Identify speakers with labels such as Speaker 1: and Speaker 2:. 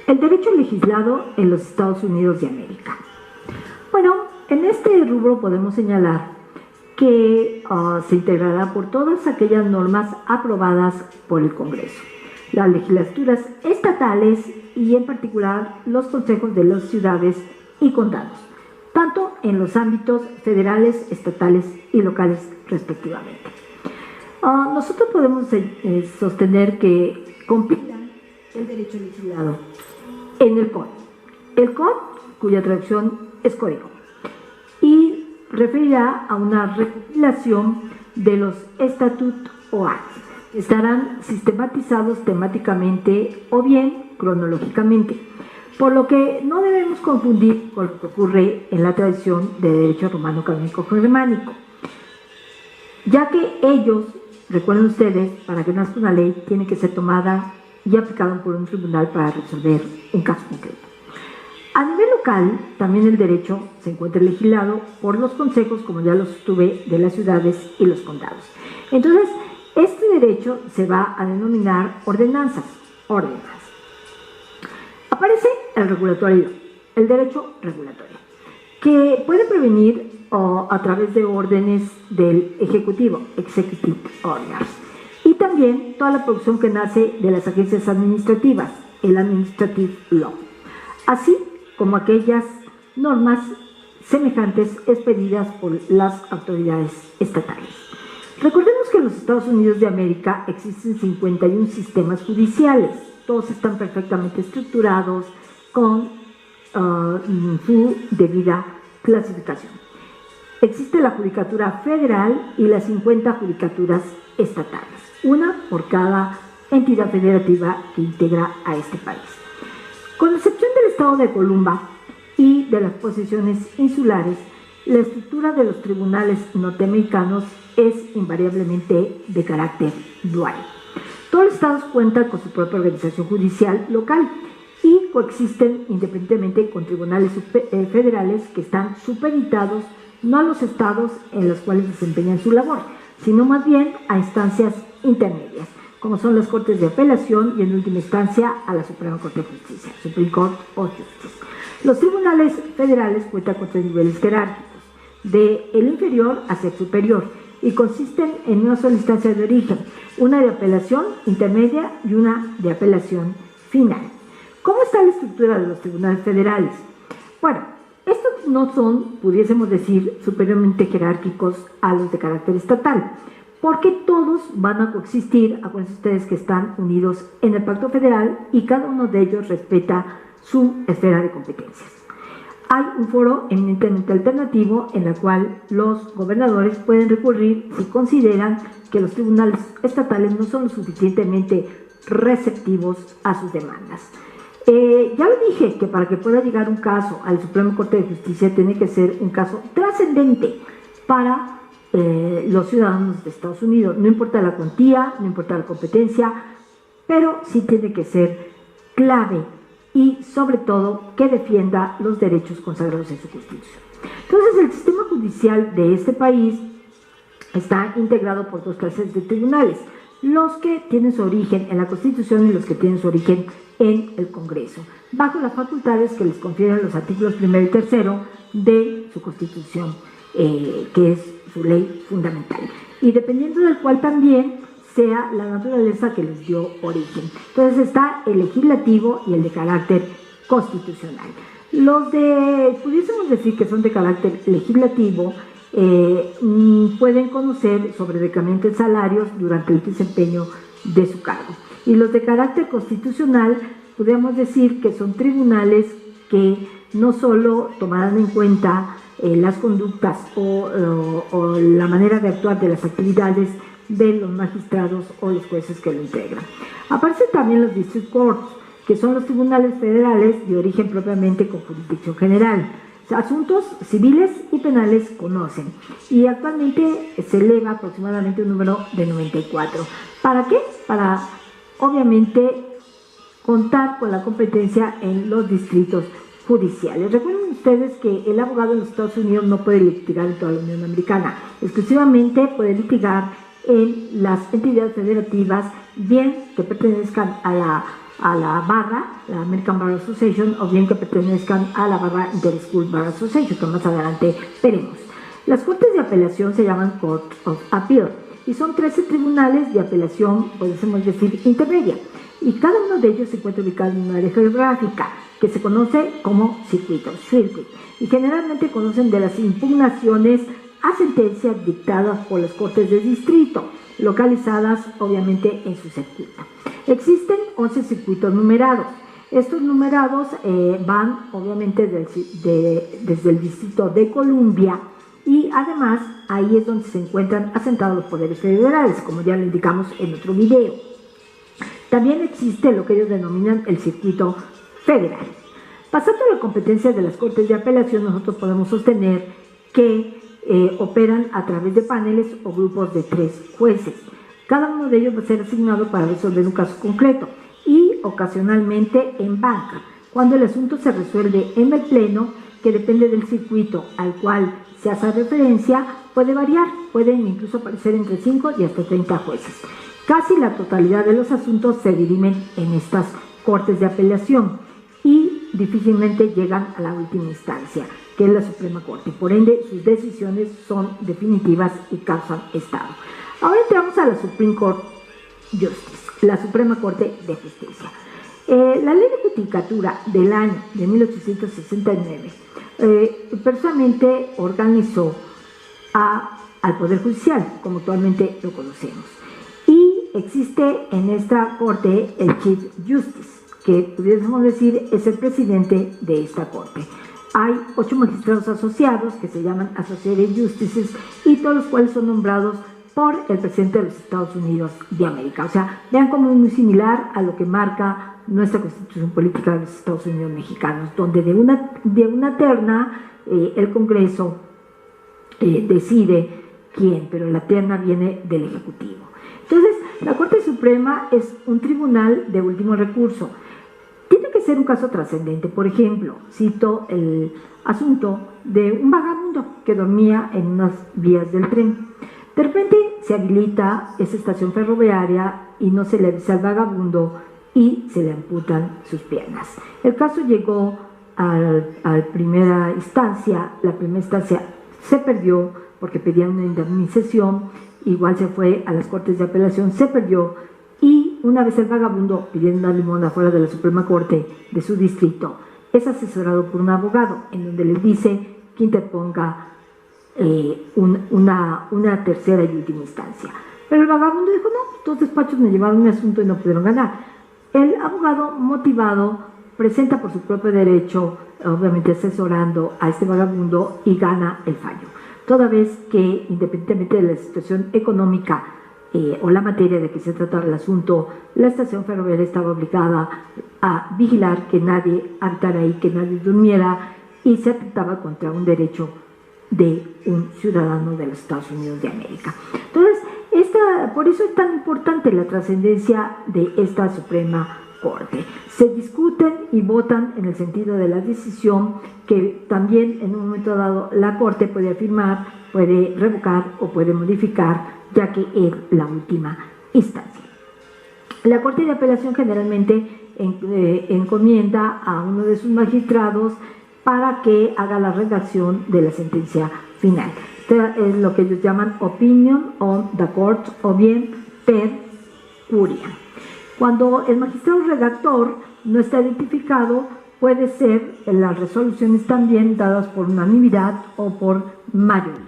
Speaker 1: El derecho legislado en los Estados Unidos de América. Bueno, en este rubro podemos señalar que se integrará por todas aquellas normas aprobadas por el Congreso, las legislaturas estatales y en particular los consejos de las ciudades y condados, tanto en los ámbitos federales, estatales y locales respectivamente. Nosotros podemos sostener que compilan el derecho legislado en el COD. El COD, cuya traducción es código, y referirá a una recopilación de los statutes o acts, que estarán sistematizados temáticamente o bien cronológicamente, por lo que no debemos confundir con lo que ocurre en la tradición de derecho romano canónico germánico, ya que ellos, recuerden ustedes, para que nazca una ley tiene que ser tomada y aplicado por un tribunal para resolver un caso concreto. A nivel local, también el derecho se encuentra legislado por los consejos, como ya los estuve, de las ciudades y los condados. Entonces, este derecho se va a denominar ordenanzas. Aparece el regulatorio, el derecho regulatorio, que puede prevenir a través de órdenes del Ejecutivo, Executive Orders, y también toda la producción que nace de las agencias administrativas, el Administrative Law, así como aquellas normas semejantes expedidas por las autoridades estatales. Recordemos que en los Estados Unidos de América existen 51 sistemas judiciales, todos están perfectamente estructurados con su debida clasificación. Existe la Judicatura Federal y las 50 judicaturas estatales, una por cada entidad federativa que integra a este país. Con excepción del estado de Columba y de las posesiones insulares, la estructura de los tribunales norteamericanos es invariablemente de carácter dual. Todos los estados cuentan con su propia organización judicial local y coexisten independientemente con tribunales federales que están supeditados no a los estados en los cuales desempeñan su labor, sino más bien a instancias intermedias, como son las Cortes de Apelación y en última instancia a la Suprema Corte de Justicia, Supreme Court of Justice. Los tribunales federales cuentan con 3 niveles jerárquicos, de el inferior hacia el superior, y consisten en una sola instancia de origen, una de apelación intermedia y una de apelación final. ¿Cómo está la estructura de los tribunales federales? Bueno, estos no son, pudiésemos decir, superiormente jerárquicos a los de carácter estatal, porque todos van a coexistir. Acuérdense ustedes que están unidos en el Pacto Federal y cada uno de ellos respeta su esfera de competencias. Hay un foro eminentemente alternativo en el cual los gobernadores pueden recurrir si consideran que los tribunales estatales no son lo suficientemente receptivos a sus demandas. Ya le dije que para que pueda llegar un caso al Supremo Corte de Justicia tiene que ser un caso trascendente para los ciudadanos de Estados Unidos. No importa la cuantía, no importa la competencia, pero sí tiene que ser clave y sobre todo que defienda los derechos consagrados en su Constitución. Entonces, el sistema judicial de este país está integrado por 2 clases de tribunales: los que tienen su origen en la Constitución y los que tienen su origen en el Congreso, bajo las facultades que les confieren los artículos 1 y 3 de su Constitución, que es su ley fundamental, y dependiendo del cual también sea la naturaleza que les dio origen. Entonces está el legislativo y el de carácter constitucional. Los de, pudiésemos decir que son de carácter legislativo, pueden conocer sobre decremento de salarios durante el desempeño de su cargo. Y los de carácter constitucional, podríamos decir que son tribunales que no solo tomarán en cuenta las conductas o la manera de actuar de las actividades de los magistrados o los jueces que lo integran. Aparecen también los district courts, que son los tribunales federales de origen propiamente con jurisdicción general. Asuntos civiles y penales conocen, y actualmente se eleva aproximadamente un número de 94. ¿Para qué? Para, obviamente, contar con la competencia en los distritos judiciales. Recuerden ustedes que el abogado en los Estados Unidos no puede litigar en toda la Unión Americana, exclusivamente puede litigar en las entidades federativas, bien que pertenezcan a la barra, la American Bar Association, o bien que pertenezcan a la barra Interschool Bar Association, que más adelante veremos. Las cortes de apelación se llaman Court of Appeal y son 13 tribunales de apelación, podemos decir, intermedia, y cada uno de ellos se encuentra ubicado en una área geográfica que se conoce como circuito, circuit, y generalmente conocen de las impugnaciones a sentencias dictadas por las cortes de distrito, localizadas obviamente en su circuito. Existen 11 circuitos numerados. Estos numerados van obviamente desde el distrito de Columbia, y además ahí es donde se encuentran asentados los poderes federales, como ya lo indicamos en otro video. También existe lo que ellos denominan el circuito federal. Pasando a la competencia de las cortes de apelación, nosotros podemos sostener que operan a través de paneles o grupos de 3 jueces. Cada uno de ellos va a ser asignado para resolver un caso concreto y ocasionalmente en banca, cuando el asunto se resuelve en el pleno, que depende del circuito al cual se hace referencia, puede variar, pueden incluso aparecer entre 5 y hasta 30 jueces. Casi la totalidad de los asuntos se dirimen en estas cortes de apelación y difícilmente llegan a la última instancia, que es la Suprema Corte. Por ende, sus decisiones son definitivas y causan estado. Ahora entramos a la Supreme Court Justice, la Suprema Corte de Justicia. La Ley de Judicatura del año de 1869 personalmente organizó al Poder Judicial, como actualmente lo conocemos. Y existe en esta Corte el Chief Justice, que pudiésemos decir es el presidente de esta Corte. Hay 8 magistrados asociados que se llaman Associated Justices, y todos los cuales son nombrados por el presidente de los Estados Unidos de América. O sea, vean cómo es muy similar a lo que marca nuestra Constitución Política de los Estados Unidos Mexicanos, donde de una terna el Congreso decide quién, pero la terna viene del Ejecutivo. Entonces, la Corte Suprema es un tribunal de último recurso. Tiene que ser un caso trascendente. Por ejemplo, cito el asunto de un vagabundo que dormía en unas vías del tren. De repente se habilita esa estación ferroviaria y no se le avisa al vagabundo y se le amputan sus piernas. El caso llegó a primera instancia. La primera instancia se perdió porque pedían una indemnización, igual se fue a las cortes de apelación, se perdió, y una vez el vagabundo pidiendo una limosna fuera de la Suprema Corte de su distrito, es asesorado por un abogado en donde les dice que interponga una tercera y última instancia. Pero el vagabundo dijo: no, 2 despachos me llevaron mi asunto y no pudieron ganar. El abogado, motivado, presenta por su propio derecho, obviamente asesorando a este vagabundo, y gana el fallo, toda vez que, independientemente de la situación económica o la materia de que se trataba el asunto, la estación ferroviaria estaba obligada a vigilar que nadie habitara ahí, que nadie durmiera, y se atentaba contra un derecho de un ciudadano de los Estados Unidos de América. Entonces, por eso es tan importante la trascendencia de esta Suprema Corte. Se discuten y votan en el sentido de la decisión, que también en un momento dado la Corte puede afirmar, puede revocar o puede modificar, ya que es la última instancia. La Corte de Apelación generalmente encomienda a uno de sus magistrados para que haga la redacción de la sentencia final. Esto es lo que ellos llaman opinion on the court, o bien per curia. Cuando el magistrado redactor no está identificado, puede ser las resoluciones también dadas por unanimidad o por mayoría.